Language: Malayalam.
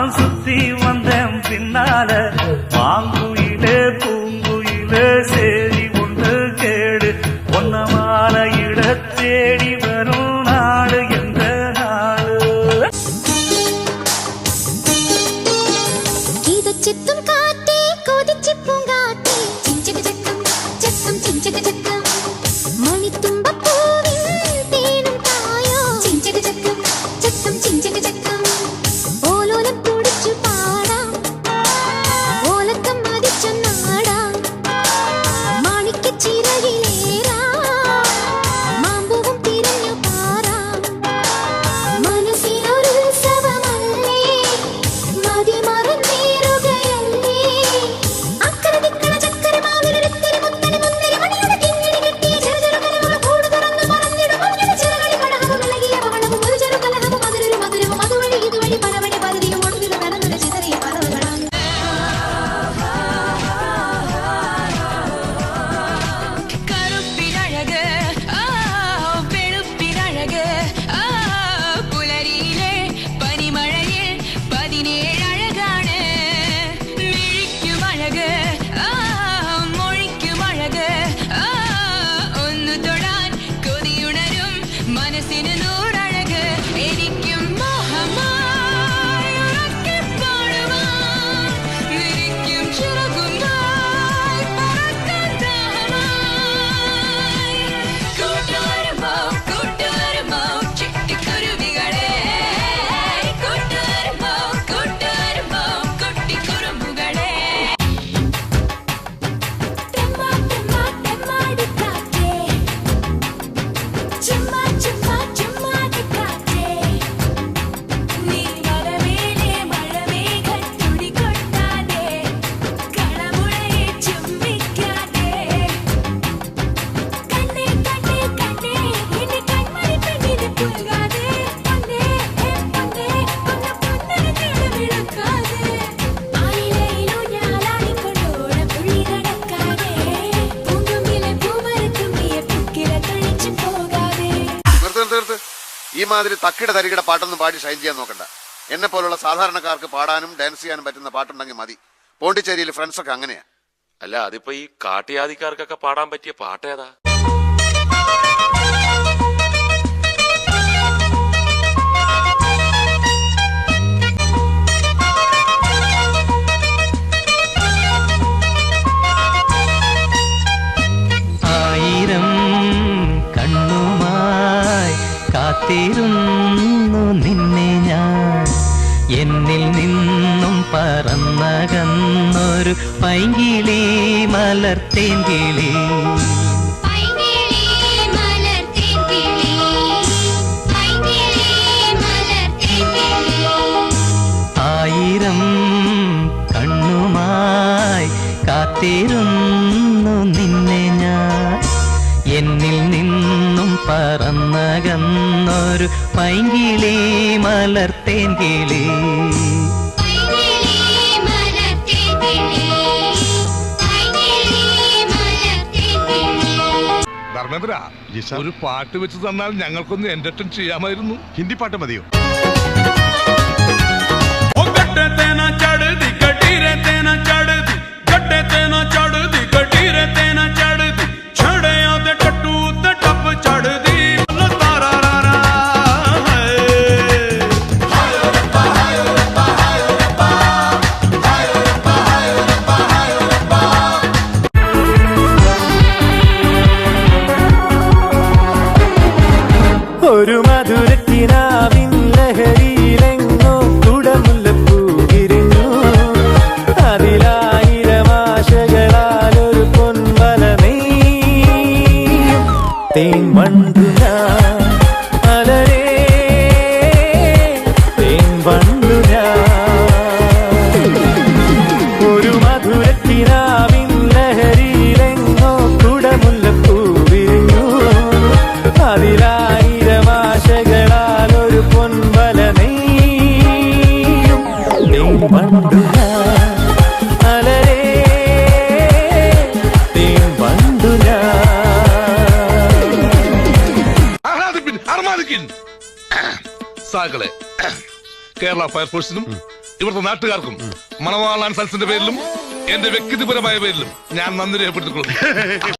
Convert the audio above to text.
நான் சுத்தி வந்தேன் பின்னால மாங்குயிலே பூங்குயிலே சேரி ஒன்று கேடு ஒன்ன மாலையிட தேடி வரும் நாடு என்ற நாடு சித்தும் காத்தே கொதிச்சு பூங்காத்தே சிஞ்சக சக்கம் சக்கம் சிஞ்சக சக்கம் மணி தும்ப பூவின் தேனும் தாயோ சிஞ்சக சக்கம் சக்கம் சிஞ்சக சக்கம் ஓலோலம் துடிச்சு பாடாம் ஓலக்கம் மதிச்ச நாடாம் மாணிக்க ചിറകിലേറാ മാമ്പൂവും തിരഞ്ഞു പാറാം മനസ്സിനൊരു ഉത്സവമല്ലേ മതി മറന്നേറുകയല്ലേ അക്കരെ ദിക്കണ ചക്കര മാവിലൊരുത്തിരി മുത്തരി മുന്തിരി മണിയുടെ കിങ്ങിണി കെട്ടിയ ചെറുചെറു കലകൾ കൂട് തുറന്ന് പറന്നിടും മഞ്ഞയുടെ ചിറകളിൽ കടഹവും ഇളകിയ പവളവും ഒരു ചെറു കലഹവും മധുരൊരു മധുരവും അതുവഴി ഇതുവഴി പലവഴി പരതിയും ഒടുവിൽ നടന്നൊരു ചിതറിയ പറവുകളാണ് മനസ്സിന് നൂറഴക് എനിക്കും മോഹമായി ഉറക്കെ പാടുവാൻ നിരിക്കും ചിറകുമായി പറക്കാൻ ദാഹമായി കൂട്ടുവരുമോ കൂട്ടുവരുമോ ചിട്ടിക്കുരുവികളെ കൂട്ടുവരുമോ കൂട്ടുവരുമോ കുട്ടിക്കുറുമ്പുകളെ ചുമ്മാ ചുമ്മാ ചുമ്മാ കാറ്റേ നീ വരവേലേ മഴമേഘത്തുടി കൊട്ടാതെ കളമുഴയെ ചുംബിക്കാതെ കണ്ണേ കണ്ണേ കണ്ണേ എന്റെ കൺമണി പെണ്ണിനെ പുൽകാതെ പൊന്നേ പൊന്നേ പൊന്ന പൊന്നരഞ്ഞാണ് വിളക്കാതെ ആയിലയിലോ ഞാലാടിക്കൊണ്ടോട പുഴി നടക്കാതെ പൂങ്കുമ്പിലെ പൂമരത്തുമ്പിയെ പുക്കിലെ തഴിച്ചു പോകാതെ നിർത്ത് ഈ മാതിരി തക്കിട തരികിട പാട്ടൊന്നും പാടി ഷൈൻ ചെയ്യാൻ നോക്കണ്ട. എന്നെ പോലുള്ള സാധാരണക്കാർക്ക് പാടാനും ഡാൻസ് ചെയ്യാനും പറ്റുന്ന പാട്ടുണ്ടെങ്കിൽ മതി. പോണ്ടിച്ചേരിയിൽ ഫ്രണ്ട്സൊക്കെ അങ്ങനെയാ. അല്ല അതിപ്പോ ഈ കാട്ടിയാദിക്കാർക്കൊക്കെ പാടാൻ പറ്റിയ പാട്ടേതാ? ആയിരം കണ്ണുമായി കാത്തിരുന്നു നിന്നെ ഞാൻ എന്നിൽ നിന്നും പറന്നകന്നൊരു പൈങ്കിളി മലർത്തേങ്കിളി പൈങ്കിളി മലർത്തേങ്കിളി പൈങ്കിളി മലർത്തേങ്കിളി ആയിരം കണ്ണുമായി കാത്തിരുന്നു നിന്നെ ഞാൻ എന്നിൽ നിന്നും പറന്നകന്നൊരു പൈങ്കിളി മലർത്തേങ്കിളി പൈങ്കിളി മലർത്തേങ്കിളി പൈങ്കിളി മലർത്തേങ്കിളി ധർമ്മേന്ദ്ര ഒരു പാട്ട് വെച്ച് തന്നാൽ ഞങ്ങൾക്കൊന്ന് എന്റർടൈൻ ചെയ്യാമായിരുന്നു. ഹിന്ദി പാട്ട് മതിയോ? ഒരു മധുരക്കിനാവിൻ ലഹരിയിലെങ്ങോ കുടമുല്ലപ്പൂ വിരിഞ്ഞു അതിലായിരം ആശകളാലൊരു പൊൻവല നെയ്യും തേൻ വണ്ടു ഞാൻ മലരേ തേൻ വണ്ടു ഞാൻ ഒരു മധുരക്കിനാവിൻ ലഹരിയിലെങ്ങോ കുടമുല്ലപ്പൂ വിരിഞ്ഞു അതിലായിരം ആശകളാലൊരു പൊൻവല നെയ്യും തേൻ വണ്ടു ഞാൻ മലരേ തേൻ വണ്ടു ഞാൻ സാകളെ കേരള ഫയർഫോഴ്സിനും ഇവിടുത്തെ നാട്ടുകാർക്കും മണവാളാൻ സൽസിന്റെ പേരിലും എന്റെ വ്യക്തിപരമായ പേരിലും ഞാൻ നന്ദി രേഖപ്പെടുത്തിക്കൊള്ളുന്നു.